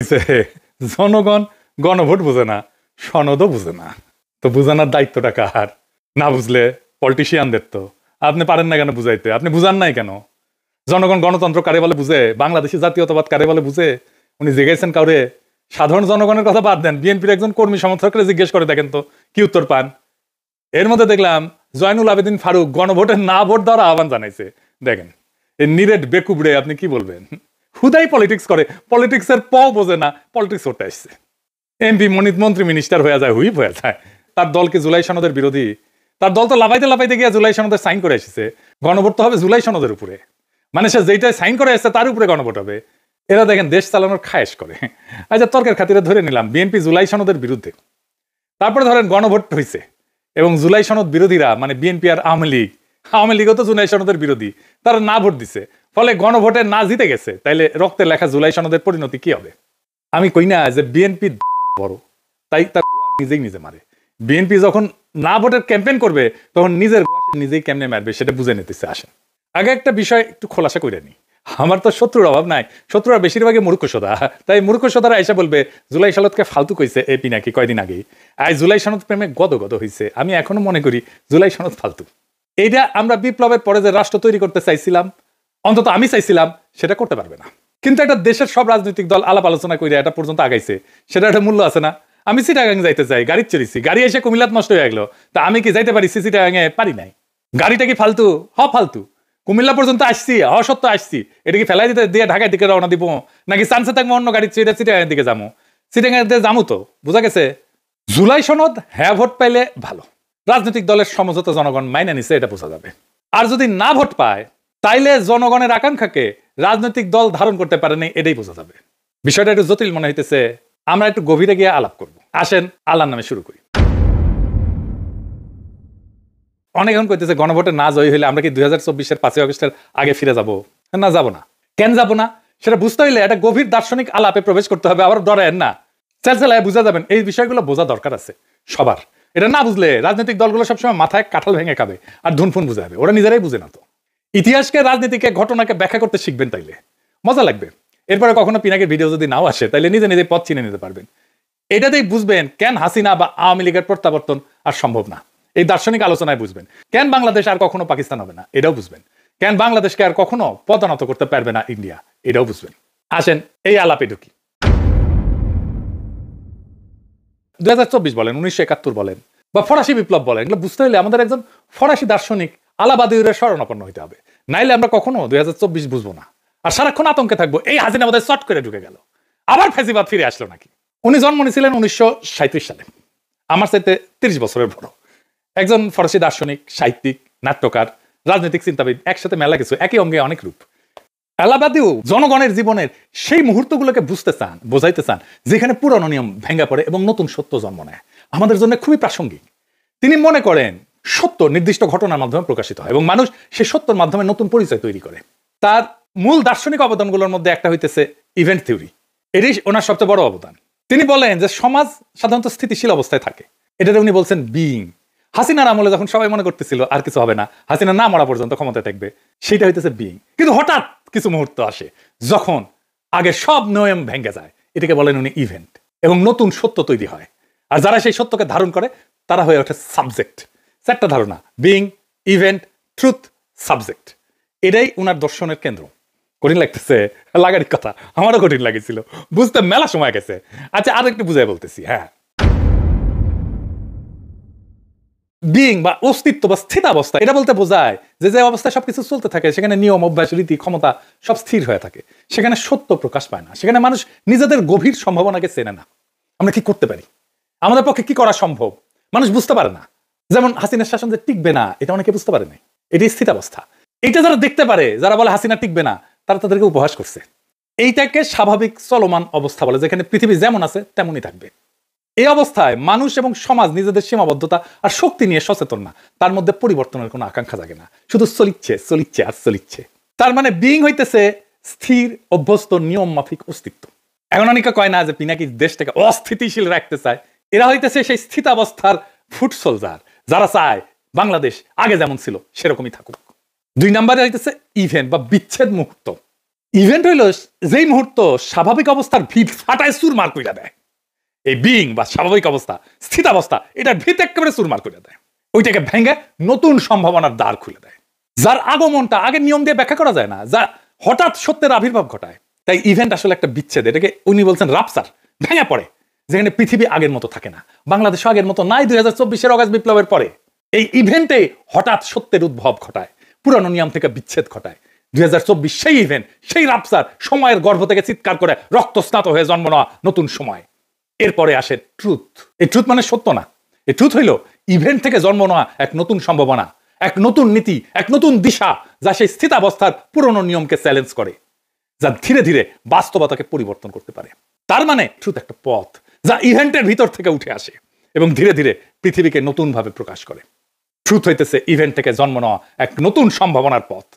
কইছে জনগণ গণভোট বুঝে না, সনদও বুঝে না। তো বুঝানোর দায়িত্বটা কার? না বুঝলে পলিটিশিয়ানদের। তো আপনি পারেন না কেন বুঝাইতে? আপনি বুঝান নাই কেন? জনগণ গণতন্ত্র কারে বলে বুঝে, বাংলাদেশি জাতীয়তাবাদ কারে বলে বুঝে উনি জিজ্ঞেসেন কাউরে? সাধারণ জনগণের কথা বাদ দেন, বিএনপির একজন কর্মী সমর্থকরা জিজ্ঞেস করে দেখেন তো কি উত্তর পান। এর মধ্যে দেখলাম জয়নুল আবেদিন ফারুক গণভোটের না ভোট দেওয়ার আহ্বান জানাইছে। দেখেন এই নিরেট বেকুবড়ে আপনি কি বলবেন? হুদাই পলিটিক্স করে, পলিটিক্সের বোঝে না, পলিটিক্স করতে আসছে। এমপি মন্ত্রী মিনিস্টার হয়ে যায়, হুইপ হয়ে যায়। তার দলকে জুলাই সনদের বিরোধী, তার দল তো লাফাইতে লাফাইতে গিয়ে জুলাই সনদের সাইন করে এসেছে। গণভোট তো হবে জুলাই সনদের উপরে, মানে সে যেইটাই সাইন করে এসেছে তার উপরে গণভোট হবে। এরা দেখেন দেশ চালানোর খায়েশ করে। আচ্ছা তর্কের খাতিরে ধরে নিলাম বিএনপি জুলাই সনদের বিরুদ্ধে, তারপরে ধরেন গণভোট হয়েছে এবং জুলাই সনদ বিরোধীরা মানে বিএনপি আর আওয়ামী লীগও তো জুলাই সনদের বিরোধী, তারা না ভোট দিছে, ফলে গণভোটে না জিতে গেছে। তাইলে রক্তে লেখা জুলাই সনদের পরিণতি কি হবে? আমি কই না যে বিএনপি বড়, তাই তার নিজেই নিজে মারে। বিএনপি যখন না ভোটের ক্যাম্পেইন করবে তখন নিজের নিজেই কেমনে মারবে সেটা বুঝে নিতেছে। আসেন আগে একটা বিষয় একটু খোলাসা করে নি। আমার তো শত্রুর অভাব নাই, শত্রুরা বেশিরভাগই মূর্খসোদা। তাই মূর্খসোদারা এসে বলবে জুলাই সনদকে ফালতু কইছে এপি নাকি কয়দিন আগেই, আজ জুলাই সনদ প্রেমে গদ হয়েছে। আমি এখনো মনে করি জুলাই সনদ ফালতু। এইটা আমরা বিপ্লবের পরে যে রাষ্ট্র তৈরি করতে চাইছিলাম, অন্তত আমি চাইছিলাম, সেটা করতে পারবে না। কিন্তু একটা দেশের সব রাজনৈতিক দল আলাপ আলোচনা করে এটা পর্যন্ত আগাইছে, সেটা একটা মূল্য আছে না? আমি চিটাগাং যাইতে চাই, গাড়ি চড়িছি, গাড়ি এসে কুমিল্লাত নষ্ট হয়ে গেল, তা আমি কি যাইতে পারি? চিটাগাঙে পারি নাই। গাড়িটা কি ফালতু? ফালতু। কুমিল্লা পর্যন্ত আসছি, সত্য আসছি, এটা কি ফেলাই দিতে দিয়ে ঢাকার দিকে রওনা দিব, নাকি চান্সে থাকবো অন্য গাড়ি চিটাগাঙের দিকে যাবো? চিটাগাঙের দিকে যাবো তো বোঝা গেছে। জুলাই সনদ হ্যাঁ ভোট পাইলে ভালো, রাজনৈতিক দলের সমঝোতা জনগণ মাইনে নিছে, এটা বোঝা যাবে। আর যদি না ভোট পায় তাইলে জনগণের আকাঙ্ক্ষাকে রাজনৈতিক দল ধারণ করতে পারেনি, এটাই বোঝা যাবে। বিষয়টা একটু জটিল মনে হইতেছে, আমরা একটু গভীরে গিয়ে আলাপ করব। আসেন আল্লাহর নামে শুরু করি। অনেক এখন কইতেছে গণভোটে না জয়ী হইলে আমরা কি 2024-এর 5ই আগস্টের আগে ফিরে যাব? না, যাব না। কেন যাব না সেটা বুঝতে হইলে একটা গভীর দার্শনিক আলাপে প্রবেশ করতে হবে। আবার ডরেন না, চালচালায় বুঝা যাবেন। এই বিষয়গুলো বোঝা দরকার আছে সবার। এটা না বুঝলে রাজনৈতিক দলগুলো সবসময় মাথায় কাঁঠাল ভেঙে খাবে আর ধুনফুন বুঝাবে, ওরা নিজেরাই বুঝে না। তো ইতিহাসকে, রাজনীতিকে, ঘটনাকে ব্যাখ্যা করতে শিখবেন, তাইলে মজা লাগবে। এরপরে কখনো পিনাকের ভিডিও যদি নাও আসে তাইলে নিজে নিজে পথ চিনে নিতে পারবেন। এটাতেই বুঝবেন কেন হাসিনা বা আওয়ামী লীগের প্রত্যাবর্তন আর সম্ভব না। এই দার্শনিক আলোচনায় বুঝবেন কেন বাংলাদেশ আর কখনো পাকিস্তান হবে না, এটাও বুঝবেন। কেন বাংলাদেশকে আর কখনো পদানত করতে পারবে না ইন্ডিয়া, এটাও বুঝবেন। আসেন এই আলাপে ঢুকি। 2024 বলেন, 1971 বলেন, বা ফরাসি বিপ্লব বলেন, এগুলো বুঝতে হলে আমাদের একজন ফরাসি দার্শনিক আলাবাদিউরের শরণাপন্ন হইতে হবে, নাইলে আমরা কখনো 2024 বুঝবো না। আর সারাক্ষণ আতঙ্কে থাকবো এই হাসিনা বোধহয় চট করে ঢুকে গেল, আবার ফেসিবাদ ফিরে আসলো নাকি। উনি জন্ম নিয়েছিলেন 1937 সালে, আমার চাইতে 30 বছরের বড় একজন ফরাসি দার্শনিক, সাহিত্যিক, নাট্যকার, রাজনৈতিক চিন্তাবিদ, একসাথে মেলা কিছু, একই অঙ্গে অনেক রূপ। আলাবাদিও জনগণের জীবনের সেই মুহূর্তগুলোকে বুঝতে চান, বোঝাইতে চান যেখানে পুরনো নিয়ম ভেঙে পড়ে এবং নতুন সত্য জন্ম নেয়, আমাদের জন্য খুবই প্রাসঙ্গিক। তিনি মনে করেন সত্য নির্দিষ্ট ঘটনার মাধ্যমে প্রকাশিত হয় এবং মানুষ সেই সত্যর মাধ্যমে নতুন পরিচয় তৈরি করে। তার মূল দার্শনিক অবদানগুলোর মধ্যে একটা হইতেছে ইভেন্ট থিওরি। এটাই ওনার সবচেয়ে বড় অবদান। তিনি বলেন যে সমাজ সাধারণত স্থিতিশীল অবস্থায় থাকে, এটাতে উনি বলছেন বিইং। হাসিনার আমলে যখন সবাই মনে করতেছিল আর কিছু হবে না, হাসিনা না মরা পর্যন্ত ক্ষমতায় থাকবে, সেটা হইতেছে বিইং। কিন্তু হঠাৎ কিছু মুহূর্ত আসে যখন আগে সব নিয়ম ভেঙে যায়, এটাকে বলেন উনি ইভেন্ট, এবং নতুন সত্য তৈরি হয়। আর যারা সেই সত্যকে ধারণ করে তারা হয়ে ওঠে সাবজেক্ট। চারটা ধারণা, বিইং, ইভেন্ট, ট্রুথ, সাবজেক্ট। এটাই উনার দর্শনের কেন্দ্র। কঠিন লাগতেছে? লাগারই কথা, আমারও কঠিন লাগেছিল, বুঝতে মেলা সময় গেছে। আচ্ছা আর একটু বুঝাই বলতেছি। হ্যাঁ, বিইং বা অস্তিত্ব বা স্থিতাবস্থা, এটা বলতে বোঝায় যে যে অবস্থায় সবকিছু চলতে থাকে সেখানে নিয়ম, অভ্যাস, রীতি, ক্ষমতা সব স্থির হয়ে থাকে, সেখানে সত্য প্রকাশ পায় না, সেখানে মানুষ নিজেদের গভীর সম্ভাবনাকে চেনে না। আমরা কি করতে পারি, আমাদের পক্ষে কি করা সম্ভব, মানুষ বুঝতে পারে না। যেমন হাসিনার শাসন যে টিকবে না, এটা অনেকে বুঝতে পারে না। এটাই স্থিতাবস্থা। এটা যারা দেখতে পারে, যারা বলে হাসিনা টিকবে না, তারা তাদেরকে উপহাস করছে। এইটাকে স্বাভাবিক চলমান অবস্থা বলে, যেখানে পৃথিবী যেমন আছে তেমনই থাকবে। এই অবস্থায় মানুষ এবং সমাজ নিজেদের সীমাবদ্ধতা আর শক্তি নিয়ে সচেতন না, তার মধ্যে পরিবর্তনের কোনো আকাঙ্ক্ষা জাগে না, শুধু চলিচ্ছে চলিচ্ছে আর চলিচ্ছে। তার মানে বিইং হইতেছে স্থির, অভ্যস্ত, নিয়ম মাফিক অস্তিত্ব। এখন অনেকে কয় না যে পিনাকি দেশটাকে অস্থিতিশীল রাখতে চায়, এরা হইতেছে সেই স্থিতাবস্থার ফুট সোলজার, যারা চায় বাংলাদেশ আগে যেমন ছিল সেরকমই থাকুক। 2 নম্বরে হইতেছে ইভেন্ট বা বিচ্ছেদ মুহূর্ত। ইভেন্ট হইল যেই মুহূর্ত স্বাভাবিক অবস্থার ভিত ফাটায় চুরমার কইরা দেয়। এই বিং বা স্বাভাবিক অবস্থা, স্থিতাবস্থা, এটার ভিত একেবারে চুরমার করে দেয়, ওইটাকে ভেঙে নতুন সম্ভাবনার দ্বার খুলে দেয়, যার আগমনটা আগের নিয়ম দিয়ে ব্যাখ্যা করা যায় না, যা হঠাৎ সত্যের আবির্ভাব ঘটায়। তাই ইভেন্ট আসলে একটা বিচ্ছেদ, এটাকে উনি বলছেন রাপসার, ভেঙে পড়ে, যেখানে পৃথিবী আগের মতো থাকে না, বাংলাদেশ আগের মতো নাই 2024-এর অগাস্ট বিপ্লবের পরে। এই ইভেন্টে হঠাৎ সত্যের উদ্ভব ঘটায়, পুরানো নিয়ম থেকে বিচ্ছেদ ঘটায়। 2024 সেই ইভেন্ট, সেই রাপসার, সময়ের গর্ভ থেকে চিৎকার করে রক্তস্নাত হয়ে জন্ম নেওয়া নতুন সময়। এরপরে আসে ট্রুথ। এই ট্রুথ মানে সত্য না, এই ট্রুথ হইল ইভেন্ট থেকে জন্ম নেওয়া এক নতুন সম্ভাবনা, এক নতুন নীতি, এক নতুন দিশা, যা সেই স্থিতাবস্থার পুরনো নিয়মকে চ্যালেঞ্জ করে, যা ধীরে ধীরে বাস্তবতাকে পরিবর্তন করতে পারে। তার মানে ট্রুথ একটা পথ যা ইভেন্টের ভিতর থেকে উঠে আসে এবং ধীরে ধীরে পৃথিবীকে নতুন ভাবে প্রকাশ করে। ট্রুথ হইতেছে ইভেন্ট থেকে জন্ম নেওয়া এক নতুন সম্ভাবনার পথ।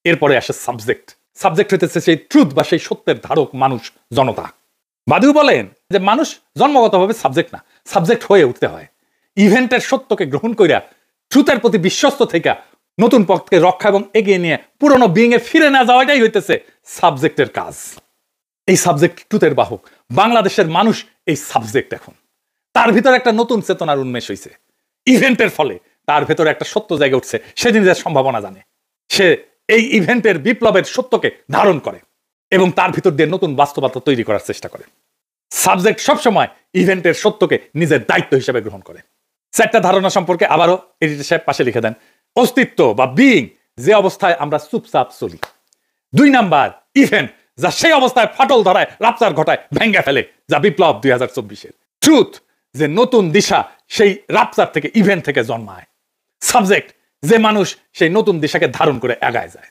এরপরে আসে সাবজেক্ট। সাবজেক্ট হইতেছে সেই ট্রুথ বা সেই সত্যের ধারক, মানুষ, জনতা। বাদু বলেন যে মানুষ জন্মগতভাবে সাবজেক্ট না, সাবজেক্ট হয়ে উঠতে হয়। ইভেন্টের সত্যকে গ্রহণ কইরা ট্রুথের প্রতি বিশ্বস্ত থেকে নতুন পথকে রক্ষা এবং এগিয়ে নিয়ে পুরনো বিং এ ফিরে না যাওয়াটাই হইতেছে সাবজেক্টের কাজ। এই সাবজেক্ট ট্রুথের বাহক। বাংলাদেশের মানুষ এই সাবজেক্ট। এখন তার ভিতরে একটা নতুন চেতনার উন্মেষ হয়েছে ইভেন্টের ফলে, তার ভেতরে একটা সত্য জায়গা উঠছে, সে নিজের সম্ভাবনা জানে, সে এই ইভেন্টের বিপ্লবের সত্যকে ধারণ করে এবং তার ভিতর দিয়ে নতুন বাস্তবতা তৈরি করার চেষ্টা করে। সাবজেক্ট সবসময় ইভেন্টের সত্যকে নিজের দায়িত্ব হিসেবে গ্রহণ করে। চারটা ধারণা সম্পর্কে আবারও এডিটর সাহেব পাশে লিখে দেন। অস্তিত্ব বা বিং, যে অবস্থায় আমরা চুপচাপ চলি। 2 নাম্বার ইভেন্ট, যা সেই অবস্থায় ফাটল ধরায়, রাপচার ঘটায়, ভেঙ্গে ফেলে, যা বিপ্লব 2024-এর। ট্রুথ, যে নতুন দিশা সেই রাপচার থেকে, ইভেন্ট থেকে জন্মায়। সাবজেক্ট, যে মানুষ সেই নতুন দিশাকে ধারণ করে আগায় যায়।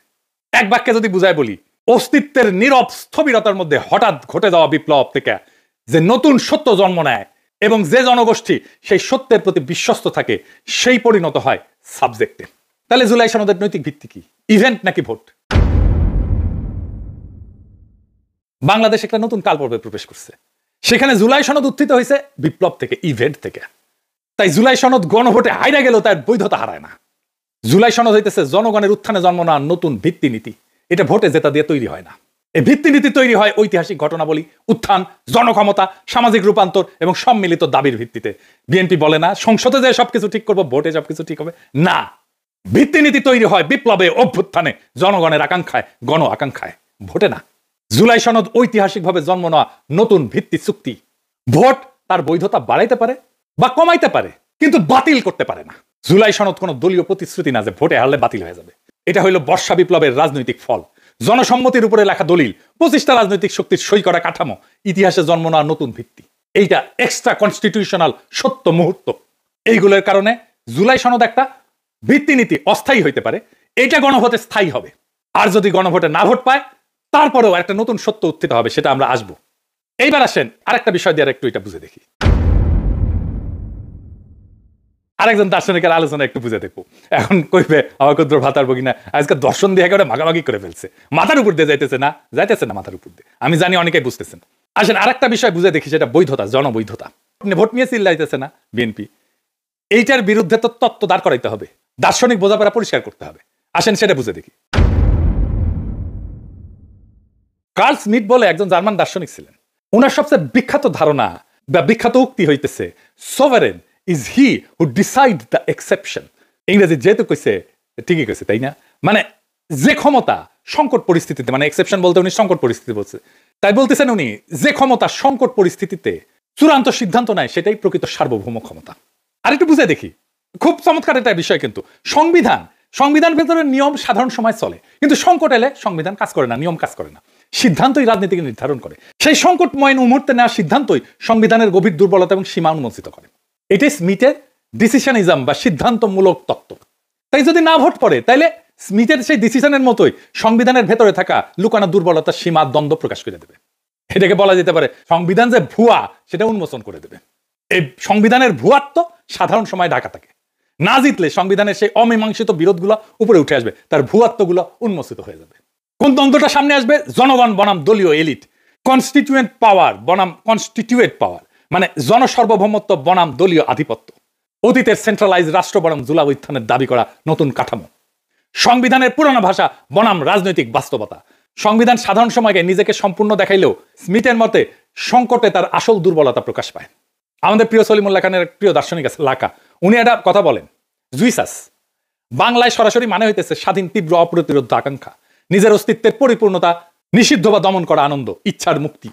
এক বাক্যে যদি বুঝায় বলি, অস্তিত্বের নীরব স্থবিরতার মধ্যে হঠাৎ ঘটে যাওয়া বিপ্লব থেকে যে নতুন সত্য জন্ম নেয় এবং যে জনগোষ্ঠী সেই সত্যের প্রতি বিশ্বস্ত থাকে, সেই পরিণত হয় সাবজেক্টে। তাহলে জুলাই সনদের নৈতিক ভিত্তি কি, ইভেন্ট নাকি ভোট? বাংলাদেশ একটা নতুন কালপর্বে প্রবেশ করছে। সেখানে জুলাই সনদ উত্থিত হয়েছে বিপ্লব থেকে, ইভেন্ট থেকে। তাই জুলাই সনদ গণভোটে হাইরা গেল, তার বৈধতা হারায় না। জুলাই সনদ হইতেছে জনগণের উত্থানে জন্ম নেওয়া নতুন ভিত্তি নীতি। এটা ভোটে জেতা দিয়ে তৈরি হয় না। এই ভিত্তি নীতি তৈরি হয় ঐতিহাসিক ঘটনাবলী, উত্থান, জনক্ষমতা, সামাজিক রূপান্তর এবং সম্মিলিত দাবির ভিত্তিতে। বিএনপি বলে না সংসদে যে সবকিছু ঠিক করবো, ভোটে সবকিছু ঠিক হবে না। ভিত্তি নীতি তৈরি হয় বিপ্লবে, অভ্যুত্থানে, জনগণের আকাঙ্ক্ষায়, গণ আকাঙ্ক্ষায়, ভোটে না। জুলাই সনদ ঐতিহাসিকভাবে জন্ম নেওয়া নতুন ভিত্তি চুক্তি। ভোট তার বৈধতা বাড়াইতে পারে বা কমাইতে পারে, কিন্তু বাতিল করতে পারে না। জুলাই সনদ কোনো দলীয় প্রতিশ্রুতি না যে ভোটে হারলে বাতিল হয়ে যাবে। এটা হইল বর্ষা বিপ্লবের রাজনৈতিক ফল, জনসম্মতির উপরে লেখা দলিল, 25টা রাজনৈতিক শক্তির সই করা কাঠামো, ইতিহাসে জন্ম নেওয়া নতুন ভিত্তি। এইটা এক্সট্রা কনস্টিটিউশনাল সত্য মুহূর্ত। এইগুলোর কারণে জুলাই সনদ একটা ভিত্তি নীতি অস্থায়ী হইতে পারে, এটা গণভোটে স্থায়ী হবে। আর যদি গণভোটে না ভোট পায়, তারপরেও একটা নতুন সত্য উত্থিত হবে, সেটা আমরা আসবো। এইবার আসেন আরেকটা বিষয় দিয়ে একটু এটা বুঝে দেখি। আরেকজন দার্শনিকের আলোচনা একটু বুঝে দেখবো। এখন কইবে আমার ক্ষুদ্র ভাতার বগিনা আজকে দর্শন দিয়ে একেবারে ভাগাভাগি করে ফেলছে, মাথার উপর দিয়ে যাইতেছে না, মাথার উপর দিয়ে। আমি জানি অনেকেই বুঝতেছেন। আসেন আরেকটা বিষয় বুঝে দেখি, সেটা বৈধতা, জনবৈধতা। ভোট নিয়ে চিল্লাইতেছে না বিএনপি, এইটার বিরুদ্ধে তো তত্ত্ব দাঁড় করাইতে হবে, দার্শনিক বোঝাপড়া পরিষ্কার করতে হবে। আসেন সেটা বুঝে দেখি। কার্ল স্মিথ বলে একজন জার্মান দার্শনিক ছিলেন। ওনার সবচেয়ে বিখ্যাত ধারণা বা বিখ্যাত উক্তি হইতেছে, sovereign is he who decide the exception। ইংরেজি যেহেতু কইছে ঠিকই কইছে, তাই না? মানে যে ক্ষমতা সংকট পরিস্থিতিতে, মানে এক্সেপশন বলতে উনি সংকট পরিস্থিতি বলছে, তাই বলতেছেন উনি যে ক্ষমতা সংকট পরিস্থিতিতে চূড়ান্ত সিদ্ধান্ত নেয়, সেটাই প্রকৃত সার্বভৌম ক্ষমতা। আর একটু বুঝে দেখি, খুব চমৎকার একটা বিষয়। কিন্তু সংবিধান ভেতরে নিয়ম সাধারণ সময় চলে, কিন্তু সংকট এলে সংবিধান কাজ করে না, নিয়ম কাজ করে না, সিদ্ধান্তই রাজনীতিকে নির্ধারণ করে। সেই সংকটময় মুহূর্তে নেওয়া সিদ্ধান্তই সংবিধানের গভীর দুর্বলতা এবং সীমা উন্মোচিত করে। এটাই স্মিথের ডিসিশনিজম বা সিদ্ধান্তমূলক তত্ত্ব। তাই যদি না ভোট পড়ে, তাইলে স্মিথের সেই ডিসিশনের মতোই সংবিধানের ভেতরে থাকা লুকানো দুর্বলতার সীমা, দ্বন্দ্ব প্রকাশ করে দেবে। এটাকে বলা যেতে পারে সংবিধান যে ভুয়া, সেটা উন্মোচন করে দেবে। এই সংবিধানের ভুয়াত্ব সাধারণ সময় ঢাকা থাকে। না জিতলে সংবিধানের সেই অমীমাংসিত বিরোধগুলো উপরে উঠে আসবে, তার ভুয়াত্বগুলো উন্মোচিত হয়ে যাবে। কোন দ্বন্দ্বটা সামনে আসবে? জনগণ বনাম দলীয় এলিট, কনস্টিটিউয়েন্ট পাওয়ার বনাম কনস্টিটিউয়েট পাওয়ার, মানে জনসার্বভৌমত্ব বনাম দলীয় আধিপত্য, অতীতের সেন্ট্রালাইজ রাষ্ট্র বনাম জুলাই উত্থানের দাবি করা নতুন কাঠামো, সংবিধানের পুরানো ভাষা বনাম রাজনৈতিক বাস্তবতা, সংবিধান সাধারণ সময়কে নিজেকে সম্পূর্ণ দেখাইলেও স্মিথের মতে সংকটে তার আসল দুর্বলতা প্রকাশ পায়। আমাদের প্রিয় সলিমুল্লাহ খানের প্রিয় দার্শনিক আছে লাকা, উনি একটা কথা বলেন, জুইসাস বাংলায় সরাসরি মানে হইতেছে স্বাধীন তীব্র অপ্রতিরোধ আকাঙ্ক্ষা, নিজের অস্তিত্বের পরিপূর্ণতা নিষিদ্ধ বা দমন করা আনন্দ, ইচ্ছার মুক্তি,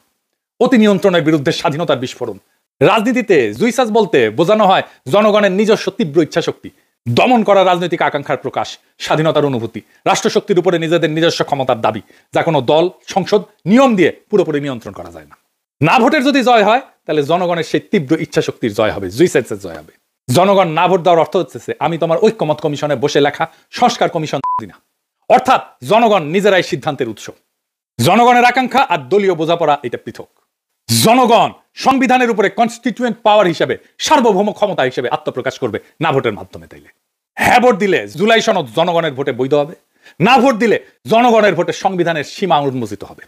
অতি নিয়ন্ত্রণের বিরুদ্ধে স্বাধীনতার বিস্ফোরণ। রাজনীতিতে জুইসাস বলতে বোঝানো হয় জনগণের নিজস্ব তীব্র ইচ্ছা শক্তি, দমন করা রাজনৈতিক আকাঙ্ক্ষার প্রকাশ, স্বাধীনতার অনুভূতি, রাষ্ট্রশক্তির উপরে নিজেদের নিজস্ব ক্ষমতার দাবি, যা কোনো দল সংসদ নিয়ম দিয়ে পুরোপুরি নিয়ন্ত্রণ করা যায় না। না ভোটের যদি জয় হয় তাহলে জনগণের সেই তীব্র ইচ্ছা শক্তির জয় হবে, জুইসাসের জয় হবে। জনগণ না ভোট দেওয়ার অর্থ হচ্ছে আমি তোমার ঐক্যমত কমিশনে বসে লেখা সংস্কার কমিশন দিনা, অর্থাৎ জনগণ নিজেরাই সিদ্ধান্তের উৎস। জনগণের আকাঙ্ক্ষা আর দলীয় বোঝাপড়া এটা পৃথক। জনগণ সংবিধানের উপরে কনস্টিটিউয়েন্ট পাওয়ার হিসেবে সার্বভৌম ক্ষমতা হিসেবে আত্মপ্রকাশ করবে না ভোটের মাধ্যমে। তাইলে হ্যাঁ ভোট দিলে জুলাই সনদ জনগণের ভোটে বৈধ হবে, না ভোট দিলে জনগণের ভোটে সংবিধানের সীমা উন্মোচিত হবে।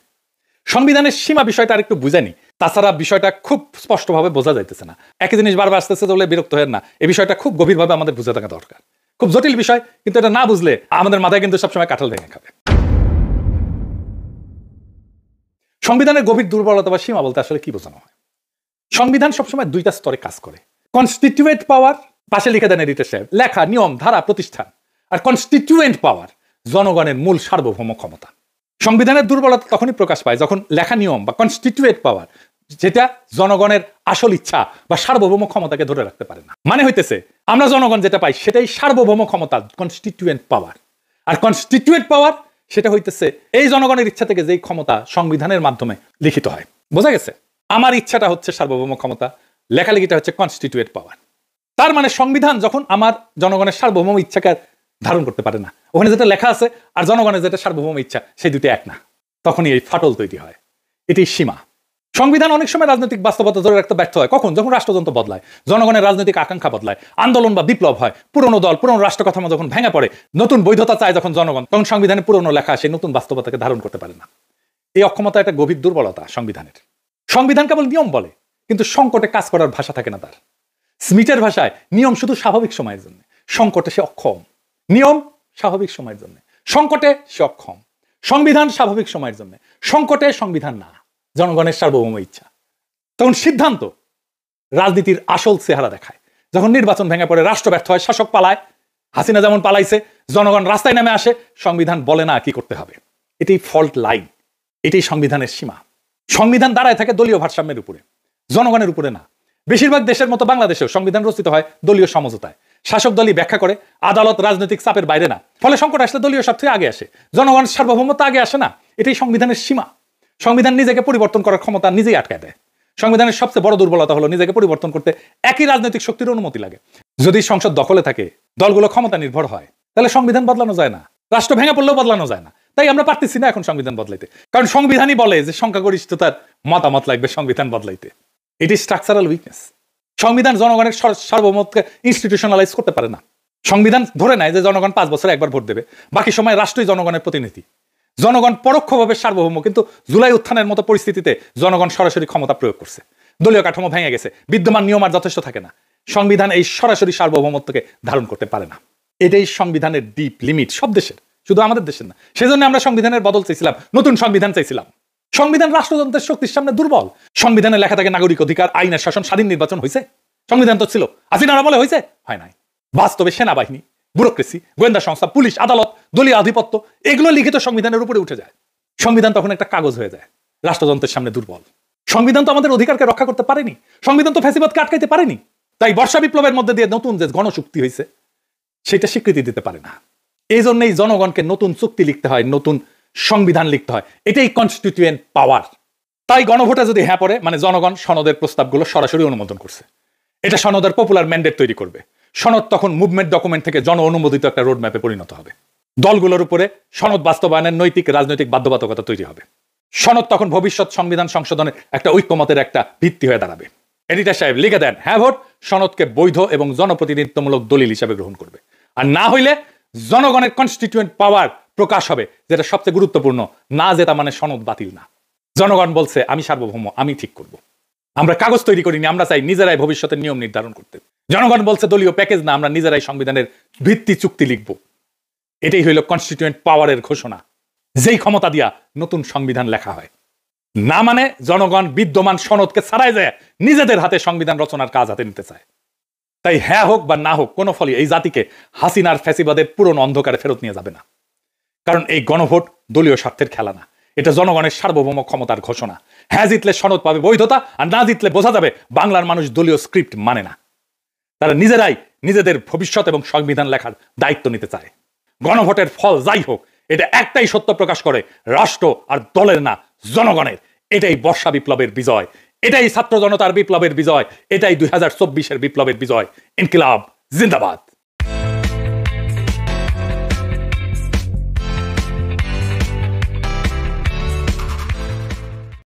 সংবিধানের সীমা বিষয়টা আর একটু বুঝানি, তাছাড়া বিষয়টা খুব স্পষ্টভাবে বোঝা যাইতেছে না। একই জিনিস বারবার আসতেছে বলে বিরক্ত হয় না, এই বিষয়টা খুব গভীরভাবে আমাদের বুঝে থাকা দরকার। খুব জটিল বিষয়, কিন্তু এটা না বুঝলে আমাদের মাথায় কিন্তু সবসময় কাঁঠাল ভেঙে খাবে। সংবিধানের গভীর দুর্বলতা বা সীমা বলতে আসলে কি বোঝানো হয়? সংবিধান সবসময় দুইটা স্তরে কাজ করে। কনস্টিটিউয়েন্ট পাওয়ার, পাশে লিখে দেন এডিটর সাহেব, লেখা, নিয়ম, ধারা, প্রতিষ্ঠান। আর কনস্টিটিউয়েন্ট পাওয়ার, জনগণের মূল সার্বভৌম ক্ষমতা। সংবিধানের দুর্বলতা তখনই প্রকাশ পায় যখন লেখা নিয়ম বা কনস্টিটিউয়েন্ট পাওয়ার, যেটা জনগণের আসল ইচ্ছা বা সার্বভৌম ক্ষমতাকে ধরে রাখতে পারে না। মানে হইতেছে আমরা জনগণ যেটা পাই সেটাই সার্বভৌম ক্ষমতা, কনস্টিটিউয়েন্ট পাওয়ার। আর কনস্টিটিউয়েন্ট পাওয়ার সেটা হইতেছে এই জনগণের ইচ্ছা থেকে যেই ক্ষমতা সংবিধানের মাধ্যমে লিখিত হয়। বোঝা গেছে? আমার ইচ্ছাটা হচ্ছে সার্বভৌম ক্ষমতা, লেখালেখিটা হচ্ছে কনস্টিটিউয়েন্ট পাওয়ার। তার মানে সংবিধান যখন আমার জনগণের সার্বভৌম ইচ্ছাকে ধারণ করতে পারে না, ওখানে যেটা লেখা আছে আর জনগণের যেটা সার্বভৌম ইচ্ছা সেই দুটো এক না, তখনই এই ফাটল তৈরি হয়। এটি সীমা। সংবিধান অনেক সময় রাজনৈতিক বাস্তবতা ধরে রাখতে ব্যর্থ হয়। কখন? যখন রাষ্ট্রযন্ত্র বদলায়, জনগণের রাজনৈতিক আকাঙ্ক্ষা বদলায়, আন্দোলন বা বিপ্লব হয়, পুরনো দল পুরনো রাষ্ট্র কাঠামো যখন ভেঙে পড়ে, নতুন বৈধতা চায় যখন জনগণ, তখন সংবিধানে পুরনো লেখা সেই নতুন বাস্তবতাকে ধারণ করতে পারে না। এই অক্ষমতা একটা গভীর দুর্বলতা সংবিধানের। সংবিধান কেবল নিয়ম বলে, কিন্তু সংকটে কাজ করার ভাষা থাকে না তার। স্মিথের ভাষায় নিয়ম শুধু স্বাভাবিক সময়ের জন্য, সংকটে সে অক্ষম। নিয়ম স্বাভাবিক সময়ের জন্য, সংকটে সে অক্ষম। সংবিধান স্বাভাবিক সময়ের জন্য, সংকটে সংবিধান না, জনগণের সার্বভৌম ইচ্ছা। তখন সিদ্ধান্ত রাজনীতির আসল চেহারা দেখায়। যখন নির্বাচন ভেঙে পড়ে, রাষ্ট্র ব্যর্থ হয়, শাসক পালায়, হাসিনা যেমন পালাইছে, জনগণ রাস্তায় নেমে আসে, সংবিধান বলে না কি করতে হবে। এটাই ফল্ট লাইন, এটাই সংবিধানের সীমা। সংবিধান দাঁড়ায় থাকে দলীয় ভারসাম্যের উপরে, জনগণের উপরে না। বেশিরভাগ দেশের মতো বাংলাদেশেও সংবিধান রচিত হয় দলীয় সমঝোতায়। শাসক দলই ব্যাখ্যা করে, আদালত রাজনৈতিক চাপের বাইরে না। ফলে সংকট আসলে দলীয় স্বার্থে আগে আসে, জনগণের সার্বভৌমত্ব আগে আসে না। এটাই সংবিধানের সীমা। সংবিধান নিজেকে পরিবর্তন করার ক্ষমতা নিজেই আটকায় দেয়। সংবিধানের সবচেয়ে বড় দুর্বলতা হলো নিজেকে পরিবর্তন করতে একই রাজনৈতিক শক্তির অনুমতি লাগে। যদি সংসদ দখলে থাকে, দলগুলো ক্ষমতা নির্ভর হয়, তাহলে সংবিধান বদলানো যায় না, রাষ্ট্র ভেঙে পড়লেও বদলানো যায় না। তাই আমরা পারতেছি না এখন সংবিধান বদলাইতে, কারণ সংবিধানই বলে যে সংখ্যাগরিষ্ঠতার মতামত লাগবে সংবিধান বদলাইতে। এটি স্ট্রাকচারাল উইকনেস। সংবিধান জনগণের সার্বভৌমত্বকে ইনস্টিটিউশনালাইজ করতে পারে না। সংবিধান ধরে নেয় যে জনগণ 5 বছরে একবার ভোট দেবে, বাকি সময় রাষ্ট্রই জনগণের প্রতিনিধি। জনগণ পরোক্ষভাবে সার্বভৌম, কিন্তু জুলাই উত্থানের মতো পরিস্থিতিতে জনগণ সরাসরি ক্ষমতা প্রয়োগ করছে, দলীয় কাঠামো ভেঙে গেছে, বিদ্যমান নিয়ম আর যথেষ্ট থাকে না। সংবিধান এই সরাসরি সার্বভৌমত্বকে ধারণ করতে পারে না। এটাই সংবিধানের ডিপ লিমিট, সব দেশের, শুধু আমাদের দেশের না। সেজন্য আমরা সংবিধানের বদল চাইছিলাম, নতুন সংবিধান চাইছিলাম। সংবিধান রাষ্ট্রযন্ত্রের শক্তির সামনে দুর্বল। সংবিধানে লেখা থাকে নাগরিক অধিকার, আইনের শাসন, স্বাধীন নির্বাচন। হয়েছে? সংবিধান তো ছিল, হাসিনার আমলে হয়েছে? হয় নাই। বাস্তবে সেনাবাহিনী, ব্যুরোক্রেসি, গোয়েন্দা সংস্থা, পুলিশ, আদালত, দলীয় আধিপত্য, এগুলো লিখিত সংবিধানের উপরে উঠে যায়। সংবিধান তখন একটা কাগজ হয়ে যায়, রাষ্ট্রযন্ত্রের সামনে দুর্বল। সংবিধান তো আমাদের অধিকারকে রক্ষা করতে পারেনি, সংবিধান তো ফ্যাসিবাদকে আটকাইতে পারেনি। তাই বর্ষা বিপ্লবের মধ্যে দিয়ে নতুন যে গণচুক্তি হয়েছে সেটা স্বীকৃতি দিতে পারে না। এই জন্যই জনগণকে নতুন চুক্তি লিখতে হয়, নতুন সংবিধান লিখতে হয়। এটাই কনস্টিটিউয়েন্ট পাওয়ার। তাই গণভোটে যদি হ্যাঁ পড়ে, মানে জনগণ সনদের প্রস্তাবগুলো সরাসরি অনুমোদন করছে, এটা সনদের পপুলার ম্যান্ডেট তৈরি করবে। সনদ তখন মুভমেন্ট ডকুমেন্ট থেকে জন অনুমোদিত একটা রোড ম্যাপে পরিণত হবে। দলগুলোর উপরে সনদ বাস্তবায়নের নৈতিক রাজনৈতিক বাধ্যবাধকতা তৈরি হবে। সনদ তখন ভবিষ্যৎ সংবিধান সংশোধনের একটা ঐক্যমতের একটা ভিত্তি হয়ে দাঁড়াবে। এডিটর সাহেব লিখে দেন, হ্যাঁ ভোট সনদকে বৈধ এবং জনপ্রতিনিধিত্বমূলক দলিল হিসাবে গ্রহণ করবে। আর না হইলে জনগণের কনস্টিটিউয়েন্ট পাওয়ার প্রকাশ হবে, যেটা সবচেয়ে গুরুত্বপূর্ণ। না যেটা মানে সনদ বাতিল না। জনগণ বলছে আমি সার্বভৌম, আমি ঠিক করব। আমরা কাগজ তৈরি করিনি, আমরা চাই নিজেরাই ভবিষ্যতের নিয়ম নির্ধারণ করতে। জনগণ বলছে দলীয় প্যাকেজ না, আমরা নিজেরাই সংবিধানের ভিত্তি চুক্তি লিখব। এটাই হইল কনস্টিটিউয়েন্ট পাওয়ারের ঘোষণা। যেই ক্ষমতা দিয়া নতুন সংবিধান লেখা হয়। না মানে জনগণ বিদ্যমান সনদকে ছাড়াই যায় নিজেদের হাতে সংবিধান রচনার কাজ হাতে নিতে চায়। তাই হ্যাঁ হোক বা না হোক কোনো ফলে এই জাতিকে হাসিনার ফ্যাসিবাদের পুরনো অন্ধকারে ফেরত নিয়ে যাবে না। কারণ এই গণভোট দলীয় স্বার্থের খেলা না, এটা জনগণের সার্বভৌম ক্ষমতার ঘোষণা। হ্যাঁ জিতলে সনদ পাবে বৈধতা, আর না জিতলে বোঝা যাবে বাংলার মানুষ দলীয় স্ক্রিপ্ট মানে না। তারা নিজেরাই নিজেদের ভবিষ্যৎ এবং সংবিধান লেখার দায়িত্ব নিতে চায়। গণভোটের ফল যাই হোক, এটা একটাই সত্য প্রকাশ করে, রাষ্ট্র আর দলের না, জনগণের। এটাই বর্ষা বিপ্লবের বিজয়, এটাই ছাত্র জনতার বিপ্লবের বিজয়, এটাই 2024-এর বিপ্লবের বিজয়। ইনকিলাব জিন্দাবাদ।